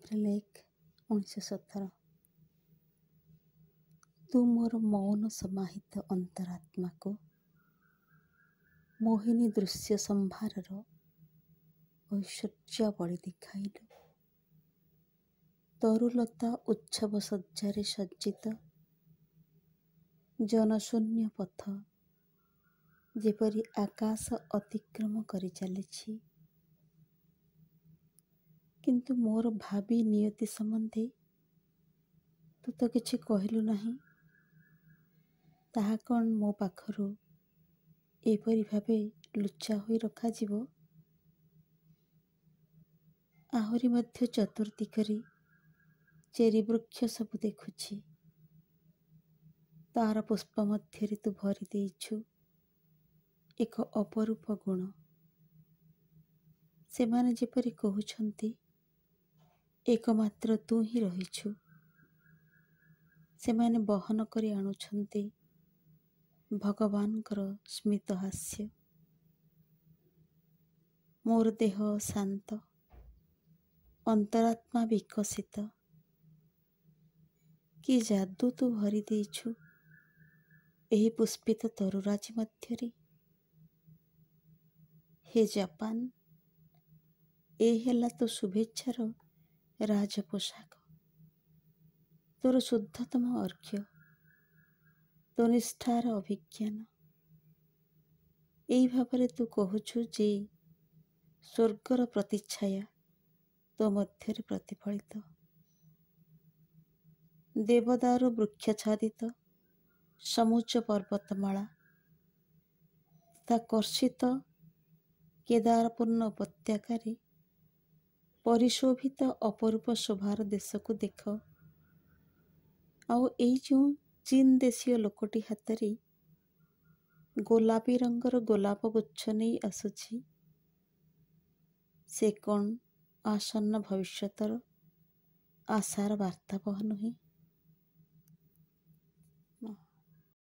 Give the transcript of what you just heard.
April 1, 1917। ତୁ ମୋର ମୌନ ସମାହିତ ଅନ୍ତରାତ୍ମାକୁ ମୋହିନୀ ଦୃଶ୍ୟ ସମ୍ଭାରର ଐଶ୍ୱର୍ଯ୍ୟାବଳୀ ଦେଖାଇଲୁ। ତରୁଲତା ଉତ୍ସବ ସଜ୍ଜାରେ ସଜ୍ଜିତ ଜନଶୂନ୍ୟ ପଥ ଯେପରି ଆକାଶ ଅତିକ୍ରମ କରି ଚାଲିଛି, କିନ୍ତୁ ମୋର ଭାବି ନିୟତି ସମ୍ବନ୍ଧେ ତୁ ତ କିଛି କହିଲୁ ନାହିଁ। ତାହା କ'ଣ ମୋ ପାଖରୁ ଏପରି ଭାବେ ଲୁଚା ହୋଇ ରଖାଯିବ? ଆହୁରି ମଧ୍ୟ ଚତୁର୍ଦିଗରେ ଚେରି ବୃକ୍ଷ ସବୁ ଦେଖୁଛି। ତାର ପୁଷ୍ପ ମଧ୍ୟରେ ତୁ ଭରି ଦେଇଛୁ ଏକ ଅପରୂପ ଗୁଣ। ସେମାନେ ଯେପରି କହୁଛନ୍ତି ଏକମାତ୍ର ତୁ ହିଁ ରହିଛୁ। ସେମାନେ ବହନ କରି ଆଣୁଛନ୍ତି ଭଗବାନଙ୍କର ସ୍ମିତ ହାସ୍ୟ। ମୋର ଦେହ ଶାନ୍ତ, ଅନ୍ତରାତ୍ମା ବିକଶିତ। କି ଯାଦୁ ତୁ ଭରି ଦେଇଛୁ ଏହି ପୁଷ୍ପିତ ତରୁରାଜି ମଧ୍ୟରେ। ହେ ଜାପାନ, ଏ ହେଲା ତୋ ଶୁଭେଚ୍ଛାର ରାଜପୋଷାକ, ତୋର ଶୁଦ୍ଧତମ ଅର୍ଘ୍ୟ, ତୋ ନିଷ୍ଠାର ଅଭିଜ୍ଞାନ। ଏହି ଭାବରେ ତୁ କହୁଛୁ ଯେ ସ୍ୱର୍ଗର ପ୍ରତିଚ୍ଛାୟା ତୋ ମଧ୍ୟରେ ପ୍ରତିଫଳିତ। ଦେବଦାରୁ ବୃକ୍ଷାଚ୍ଛାଦିତ ସମୁଚ୍ଚ ପର୍ବତମାଳା ତଥା କର୍ଷିତ କେଦାରପୂର୍ଣ୍ଣ ଉପତ୍ୟକାରେ ପରିଶୋଭିତ ଅପରୂପ ଶୋଭାର ଦେଶକୁ ଦେଖ। ଆଉ ଏଇ ଯେଉଁ ଚୀନ ଦେଶୀୟ ଲୋକଟି ହାତରେ ଗୋଲାପୀ ରଙ୍ଗର ଗୋଲାପ ଗୁଚ୍ଛ ନେଇ ଆସୁଛି, ସେ କ'ଣ ଆସନ୍ନ ଭବିଷ୍ୟତର ଆଶାର ବାର୍ତ୍ତାବହ ନୁହେଁ?